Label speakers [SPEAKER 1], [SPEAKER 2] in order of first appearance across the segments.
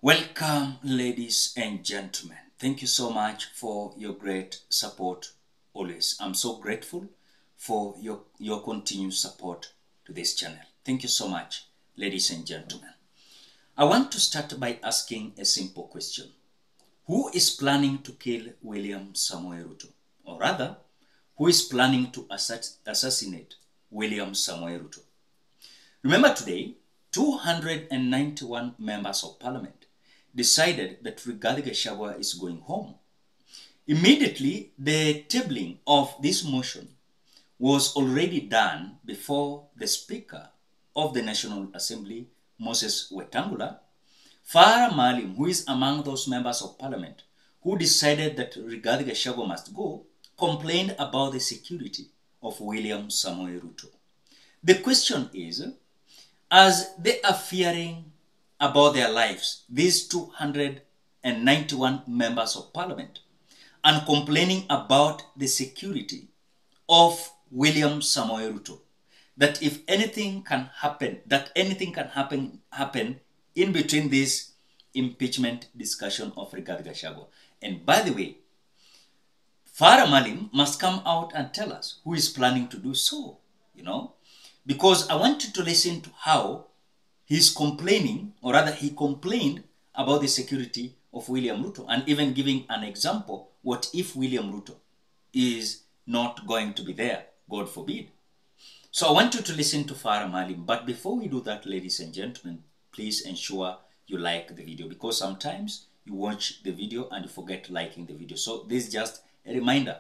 [SPEAKER 1] Welcome, ladies and gentlemen. Thank you so much for your great support always. I'm so grateful for your continued support to this channel. Thank you so much, ladies and gentlemen. I want to start by asking a simple question. Who is planning to kill William Samoei Ruto? Or rather, who is planning to assassinate William Samoei Ruto? Remember today, 291 members of parliament decided that Rigathi Gachagua is going home. Immediately, the tabling of this motion was already done before the Speaker of the National Assembly, Moses Wetangula, Farah Maalim, who is among those members of parliament who decided that Rigathi Gachagua must go, complained about the security of William Samoei Ruto. The question is, as they are fearing about their lives, these 291 members of parliament, and complaining about the security of William Samoei Ruto, that if anything can happen, happen in between this impeachment discussion of Rigathi Gachagua. And by the way, Farah Maalim must come out and tell us who is planning to do so, because I want you to listen to how he's complaining, or rather he complained about the security of William Ruto, and even giving an example, what if William Ruto is not going to be there, God forbid. So I want you to listen to Farah Maalim, but before we do that, ladies and gentlemen, please ensure you like the video, because sometimes you watch the video and you forget liking the video. So this is just a reminder,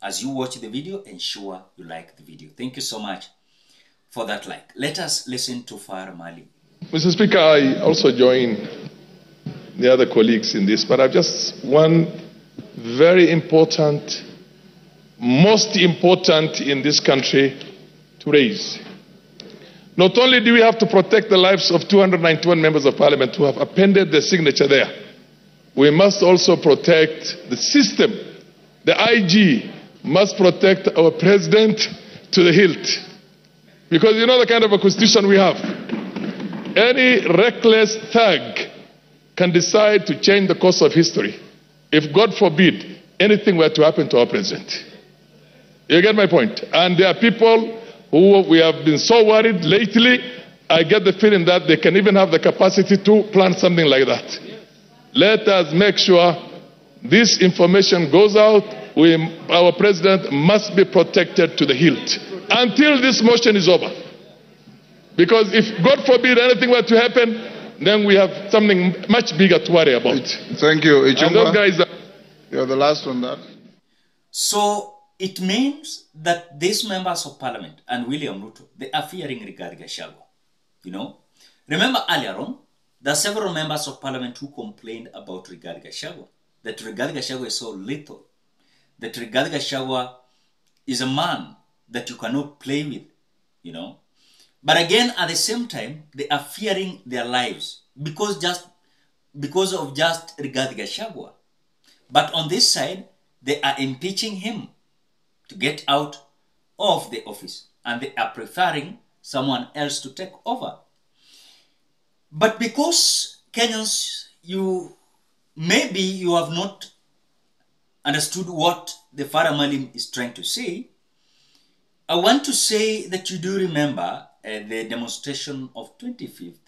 [SPEAKER 1] as you watch the video, ensure you like the video. Thank you so much for that like. Let us listen to Farah Maalim.
[SPEAKER 2] Mr. Speaker, I also join the other colleagues in this, but I have just one very important, most important in this country to raise. Not only do we have to protect the lives of 291 members of parliament who have appended their signature there, we must also protect the system. The IG must protect our president to the hilt. Because you know the kind of a constitution we have. Any reckless thug can decide to change the course of history if, God forbid, anything were to happen to our president. You get my point? And there are people who we have been so worried lately, I get the feeling that they can even have the capacity to plan something like that. Let us make sure this information goes out. Our president must be protected to the hilt until this motion is over. Because if, God forbid, anything were to happen, then we have something much bigger to worry about.
[SPEAKER 3] Thank you, Ichung'wah.
[SPEAKER 2] And those guys
[SPEAKER 3] You're the last on that.
[SPEAKER 1] So it means that these members of parliament and William Ruto, they are fearing Rigathi Gachagua. Remember earlier on, there are several members of parliament who complained about Rigathi Gachagua, that Rigathi Gachagua is so lethal, that Rigathi Gachagua is a man that you cannot play with, But again, at the same time, they are fearing their lives because of just Rigathi Gachagua. But on this side, they are impeaching him to get out of the office, and they are preferring someone else to take over. But because Kenyans, maybe you have not understood what the Farah Maalim is trying to say, I want to say that you do remember the demonstration of 25th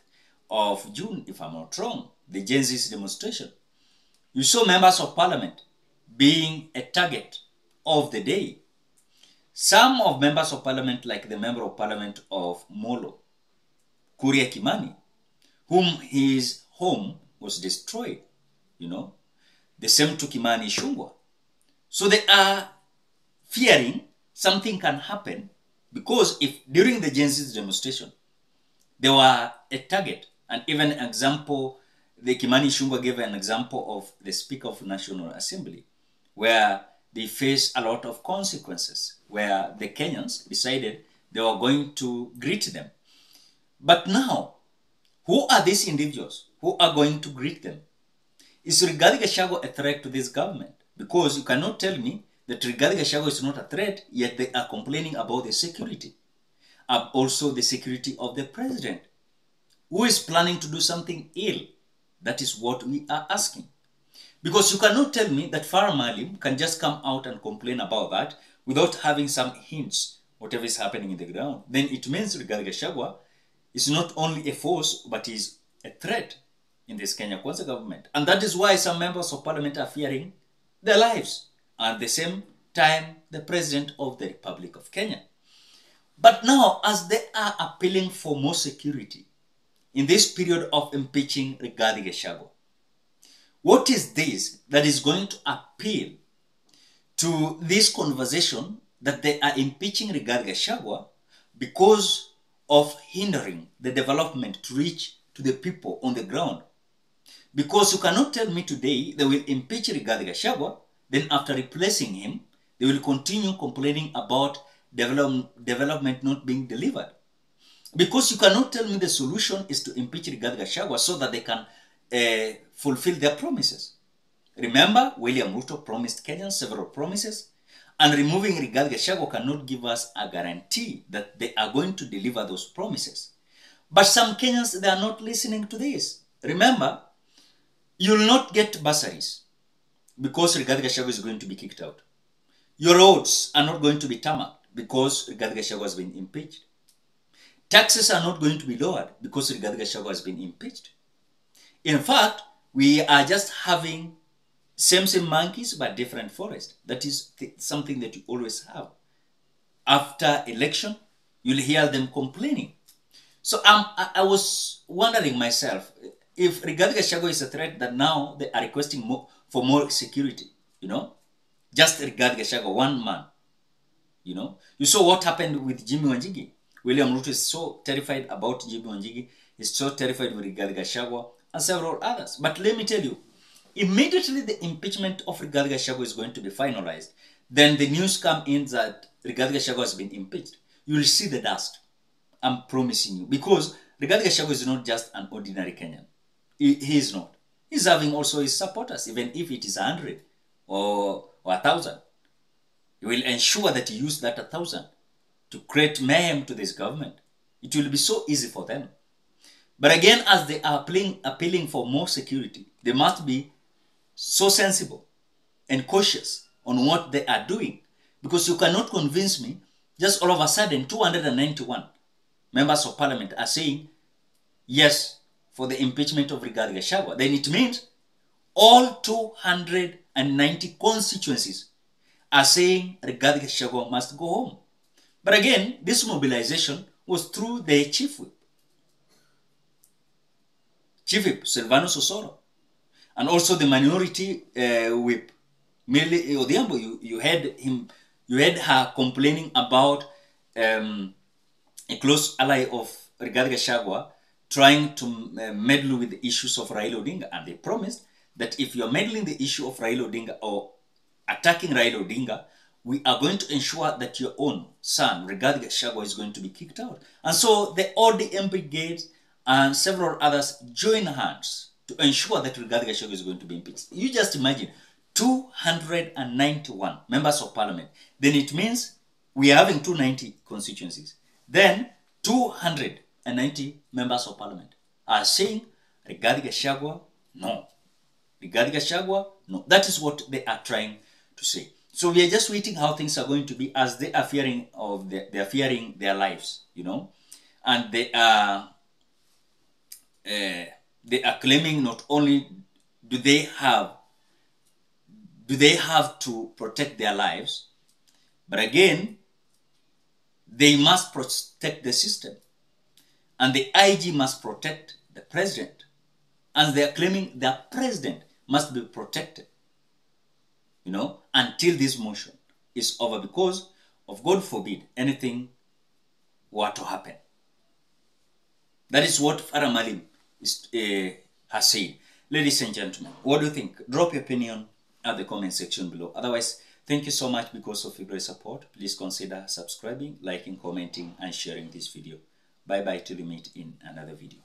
[SPEAKER 1] of June, if I'm not wrong, the Gen Z's demonstration. You saw members of parliament being a target of the day. Some of members of parliament, like the member of parliament of Molo, Kuria Kimani, whom his home was destroyed, the same to Kimani Ichung'wah. So they are fearing something can happen, because if during the Gen Z's demonstration, they were a target, and even an example, the Kimani Ichung'wah gave an example of the Speaker of the National Assembly, where they face a lot of consequences, where the Kenyans decided they were going to greet them. But now, who are these individuals who are going to greet them? Is Rigathi Gachagua a threat to this government? Because you cannot tell me that Rigathi Gachagua is not a threat, yet they are complaining about the security. Also the security of the president, who is planning to do something ill. That is what we are asking. Because you cannot tell me that Farah Maalim can just come out and complain about that without having some hints, whatever is happening in the ground. Then it means Rigathi Gachagua is not only a force, but is a threat in this Kenya Kwanza government. And that is why some members of parliament are fearing their lives. At the same time, the president of the Republic of Kenya. But now, as they are appealing for more security in this period of impeaching Rigathi Gachagua, what is this that is going to appeal to this conversation that they are impeaching Rigathi Gachagua because of hindering the development to reach to the people on the ground? Because you cannot tell me today they will impeach Rigathi Gachagua, then after replacing him, they will continue complaining about development not being delivered. Because you cannot tell me the solution is to impeach Rigathi Gachagua so that they can fulfill their promises. Remember, William RUTO promised Kenyans several promises, and removing Rigathi Gachagua cannot give us a guarantee that they are going to deliver those promises. But some Kenyans, they are not listening to this. Remember, you will not get bursaries because Rigathi Gachagua is going to be kicked out. Your roads are not going to be tarmacked because Rigathi Gachagua has been impeached. Taxes are not going to be lowered because Rigathi Gachagua has been impeached. In fact, we are just having same monkeys but different forest. That is something that you always have. After election, you'll hear them complaining. So I was wondering myself, if Rigathi Gachagua is a threat, that now they are requesting for more security, just Rigathi Gachagua, one man, You saw what happened with Jimmy Wanjigi. William RUTO is so terrified about Jimmy Wanjigi, is so terrified with Rigathi Gachagua and several others. But let me tell you, immediately the impeachment of Rigathi Gachagua is going to be finalized, then the news come in that Rigathi Gachagua has been impeached. You will see the dust. I'm promising you. Because Rigathi Gachagua is not just an ordinary Kenyan. He is not. He's having also his supporters, even if it is 100 or 1,000. He will ensure that he use that 1,000 to create mayhem to this government. It will be so easy for them. But again, as they are appealing for more security, they must be so sensible and cautious on what they are doing. Because you cannot convince me, just all of a sudden, 291 members of parliament are saying yes for the impeachment of Rigathi Gachagua. Then it means all 290 constituencies are saying Rigathi Gachagua must go home. But again, this mobilization was through the Chief Whip, Silvanus Osoro, and also the minority whip, Millie Odhiambo. You heard her complaining about a close ally of Rigathi Gachagua trying to meddle with the issues of Raila Odinga, and they promised that if you are meddling the issue of Raila Odinga or attacking Raila Odinga, we are going to ensure that your own son, Rigathi Gachagua, is going to be kicked out. And so the ODM brigade and several others join hands to ensure that Rigathi Gachagua is going to be impeached. You just imagine, 291 members of parliament. Then it means we are having 290 constituencies. Then 290 members of parliament are saying Rigathi Gachagua, no. Rigathi Gachagua, no. That is what they are trying to say. So we are just waiting how things are going to be, as they are fearing their lives, and they are claiming not only do they have to protect their lives, but again they must protect the system, and the IG must protect the president, and they are claiming their president must be protected, until this motion is over, because of, God forbid, anything were to happen. That is what Farah Maalim has said. Ladies and gentlemen, what do you think? Drop your opinion at the comment section below. Otherwise, thank you so much because of your great support. Please consider subscribing, liking, commenting, and sharing this video. Bye-bye till we meet in another video.